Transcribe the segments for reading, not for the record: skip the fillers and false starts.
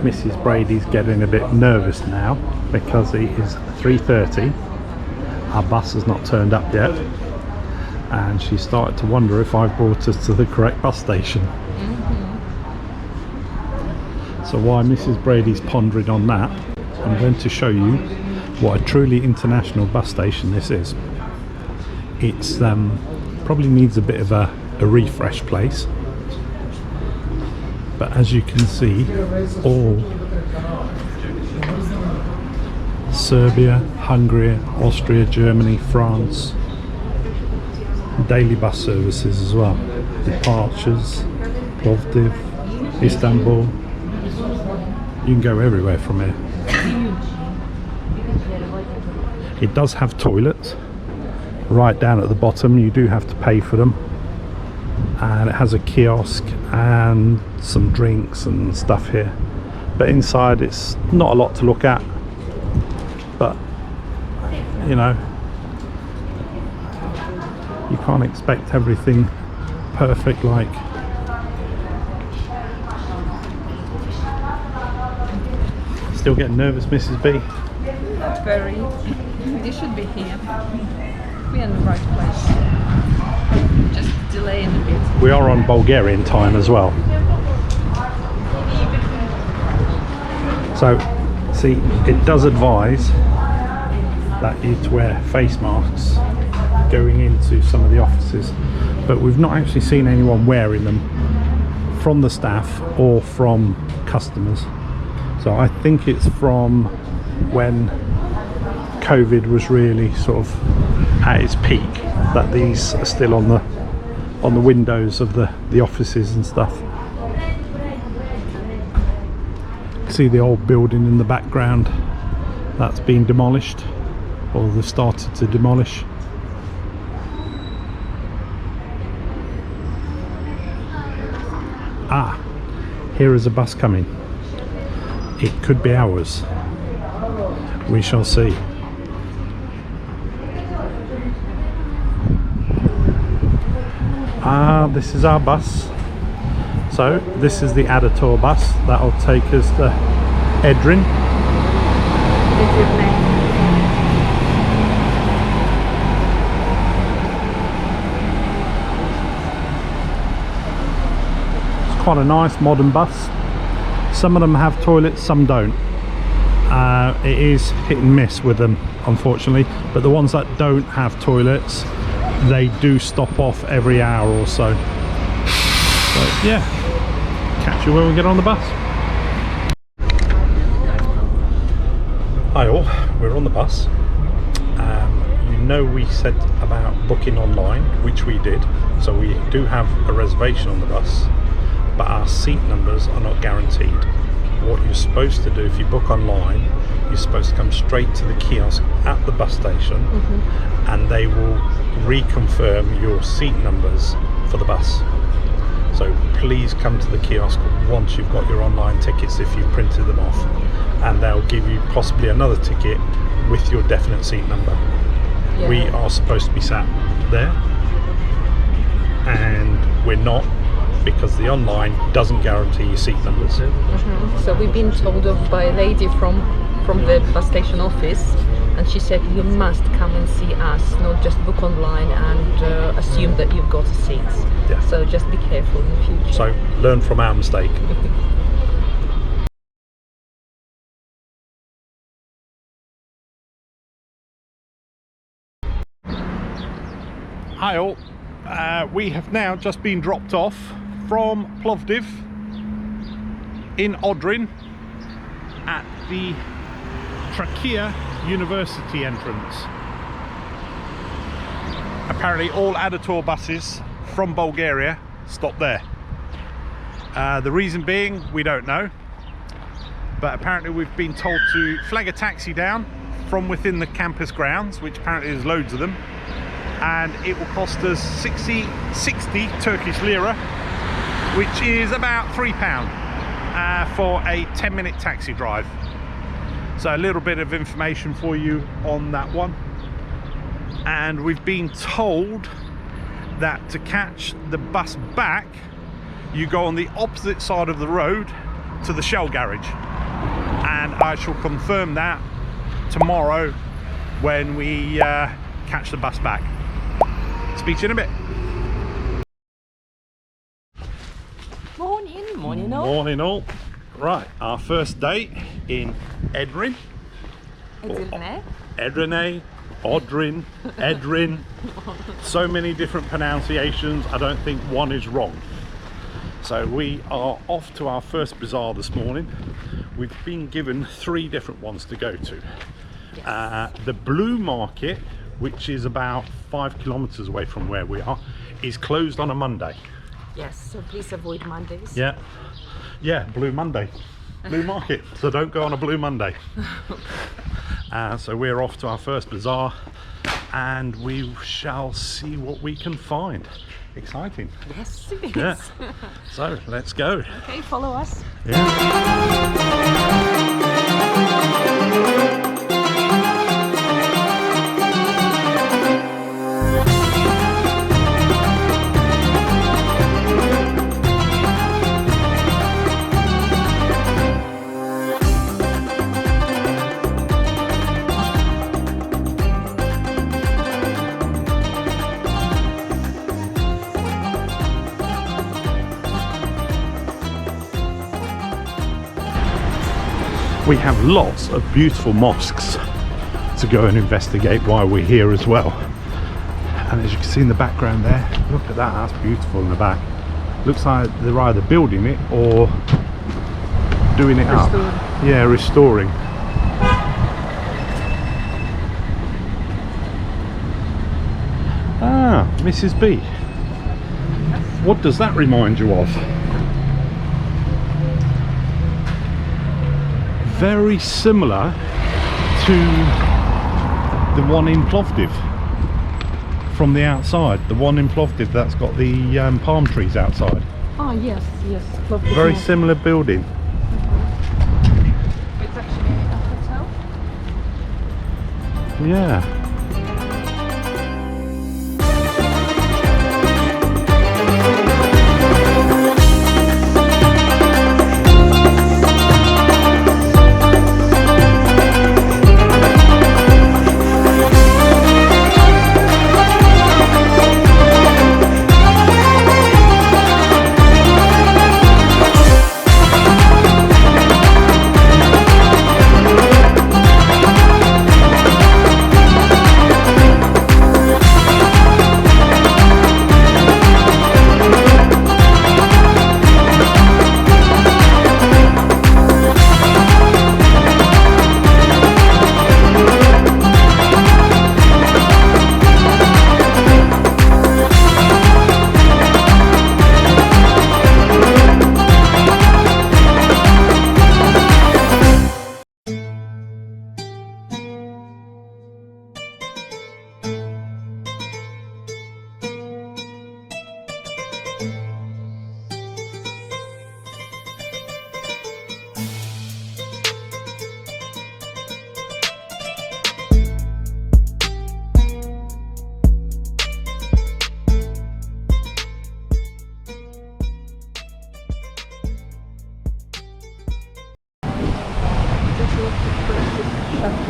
Mrs. Brady's getting a bit nervous now because it is 3:30. Our bus has not turned up yet, and she started to wonder if I've brought us to the correct bus station. So while Mrs. Brady's pondering on that, I'm going to show you what a truly international bus station this is. It's probably needs a bit of a refresh place, but as you can see, all Serbia, Hungary, Austria, Germany, France, daily bus services as well. Departures, Plovdiv, Istanbul. You can go everywhere from here. It does have toilets right down at the bottom. You do have to pay for them, and it has a kiosk and some drinks and stuff here, but inside it's not a lot to look at. But you know, you can't expect everything perfect. Like, still getting nervous, Mrs. B? Not very. They should be here. We're in the right place. Just delaying a bit. We are on Bulgarian time as well. So, see, it does advise that you to wear face masks going into some of the offices, but we've not actually seen anyone wearing them from the staff or from customers. So I think it's from when COVID was really sort of at its peak that these are still on the windows of the offices and stuff. See the old building in the background that's been demolished, or they've started to demolish. Ah, here is a bus coming. It could be ours. We shall see. Ah, this is our bus. So this is the Edirne bus that'll take us to Edirne. It's quite a nice modern bus. Some of them have toilets, some don't. It is hit and miss with them, unfortunately, but the ones that don't have toilets, they do stop off every hour or so. So yeah, catch you when we get on the bus. Hi all, we're on the bus. You know, we said about booking online, which we did, so we do have a reservation on the bus, but our seat numbers are not guaranteed. What you're supposed to do if you book online, you're supposed to come straight to the kiosk at the bus station, and they will reconfirm your seat numbers for the bus. So please come to the kiosk once you've got your online tickets, if you've printed them off, and they'll give you possibly another ticket with your definite seat number. Yeah. We are supposed to be sat there, and we're not, because the online doesn't guarantee your seat numbers. So we've been told of by a lady from the bus station office, and she said you must come and see us, not just book online and assume that you've got a seat. Yeah. So just be careful in the future. So learn from our mistake. Hi all, we have now just been dropped off from Plovdiv in Edirne at the Trakia University entrance. Apparently all Edirne buses from Bulgaria stop there. The reason being, we don't know, but apparently we've been told to flag a taxi down from within the campus grounds, which apparently there's loads of them, and it will cost us 60 Turkish lira, which is about £3 for a 10-minute taxi drive. So a little bit of information for you on that one. And we've been told that to catch the bus back, you go on the opposite side of the road to the Shell garage. and I shall confirm that tomorrow when we catch the bus back. Speak to you in a bit. Morning all. Morning all. Right, our first day in Edirne. Edirne. Edirne. So many different pronunciations, I don't think one is wrong. So we are off to our first bazaar this morning. We've been given 3 different ones to go to. Yes. The Blue Market, which is about 5 kilometers away from where we are, is closed on a Monday. Yes, so please avoid Mondays. Yeah, Blue Monday. Blue Market, so don't go on a Blue Monday. So we're off to our first bazaar and we shall see what we can find. Exciting. Yes, it is. Yeah. So let's go. Okay, follow us. We have lots of beautiful mosques to go and investigate while we're here as well. And as you can see in the background there, look at that, that's beautiful in the back. Looks like they're either building it or doing it up. Yeah, restoring. Ah, Mrs. B. What does that remind you of? Very similar to the one in Plovdiv from the outside. The one in Plovdiv that's got the palm trees outside. Oh yes, Plovdiv. Very similar building. It's actually a hotel. Yeah.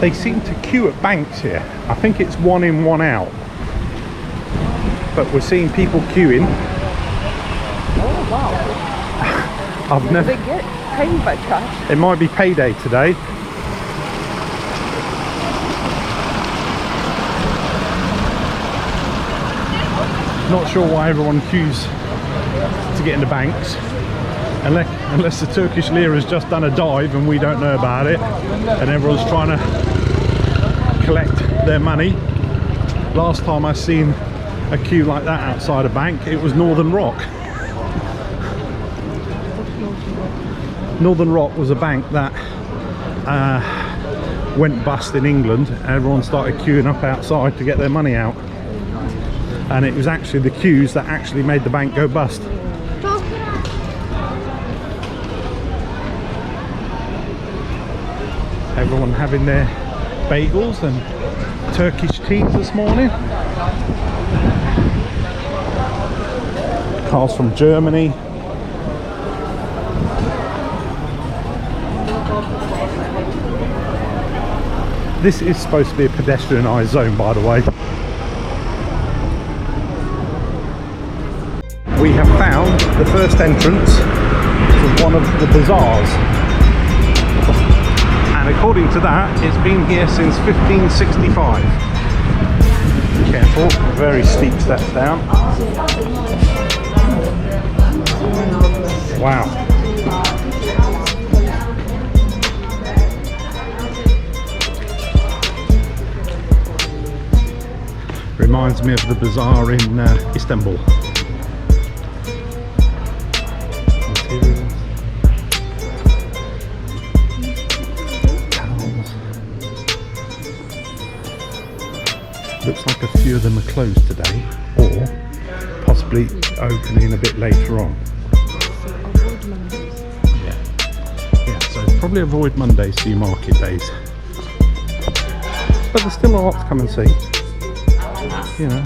They seem to queue at banks here. I think it's 1 in, 1 out. But we're seeing people queuing. Oh wow. I've never. They get paid by cash. It might be payday today. Not sure why everyone queues to get into banks. Unless the Turkish lira has just done a dive and we don't know about it, and everyone's trying to collect their money. Last time I seen a queue like that outside a bank, it was Northern Rock. Northern Rock was a bank that went bust in England, and everyone started queuing up outside to get their money out. And it was actually the queues that actually made the bank go bust. Everyone having their bagels and Turkish teas this morning. Cars from Germany. This is supposed to be a pedestrianised zone, by the way. We have found the first entrance to one of the bazaars. And according to that, it's been here since 1565. Careful, very steep steps down. Wow. Reminds me of the bazaar in Istanbul. Looks like a few of them are closed today, or possibly opening a bit later on. Yeah, so probably avoid Mondays for your market days. But there's still a lot to come and see. You know.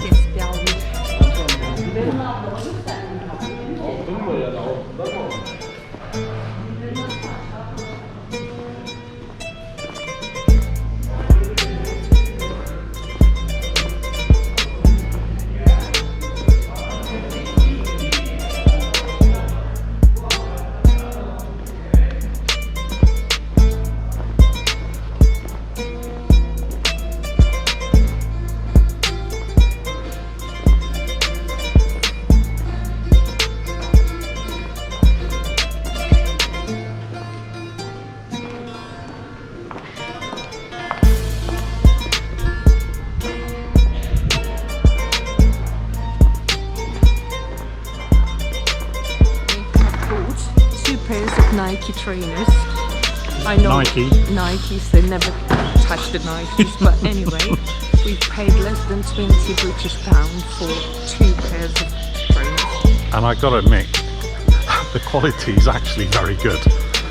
Nike trainers. I know Nikes, they never touch the Nikes, but anyway, we paid less than 20 British pounds for 2 pairs of trainers. And I gotta admit, the quality is actually very good.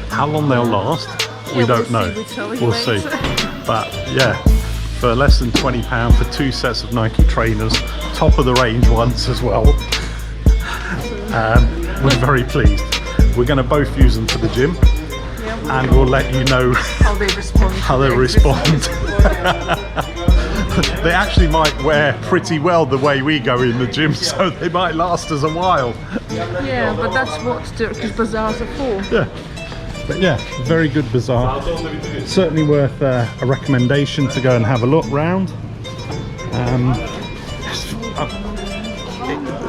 How long they'll last, we don't know. We'll see. But yeah, for less than £20 for 2 sets of Nike trainers, top of the range ones as well. We're very pleased. We're going to both use them for the gym, and we'll let you know how they respond. They actually might wear pretty well the way we go in the gym, so they might last us a while. Yeah, but that's what Turkish bazaars are for. Yeah, but yeah, very good bazaar. Certainly worth a recommendation to go and have a look round.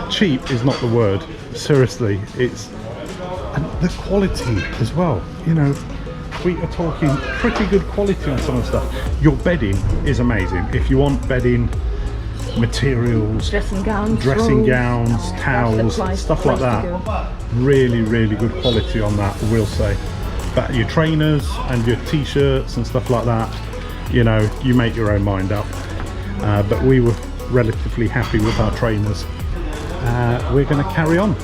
Cheap is not the word. Seriously, it's. And the quality as well, you know, we are talking pretty good quality on some of the stuff. Your bedding is amazing. If you want bedding materials, dressing gowns, towels, stuff like that, really, really good quality on that, we'll say. But your trainers and your t-shirts and stuff like that, you know, you make your own mind up. But we were relatively happy with our trainers. We're going to carry on.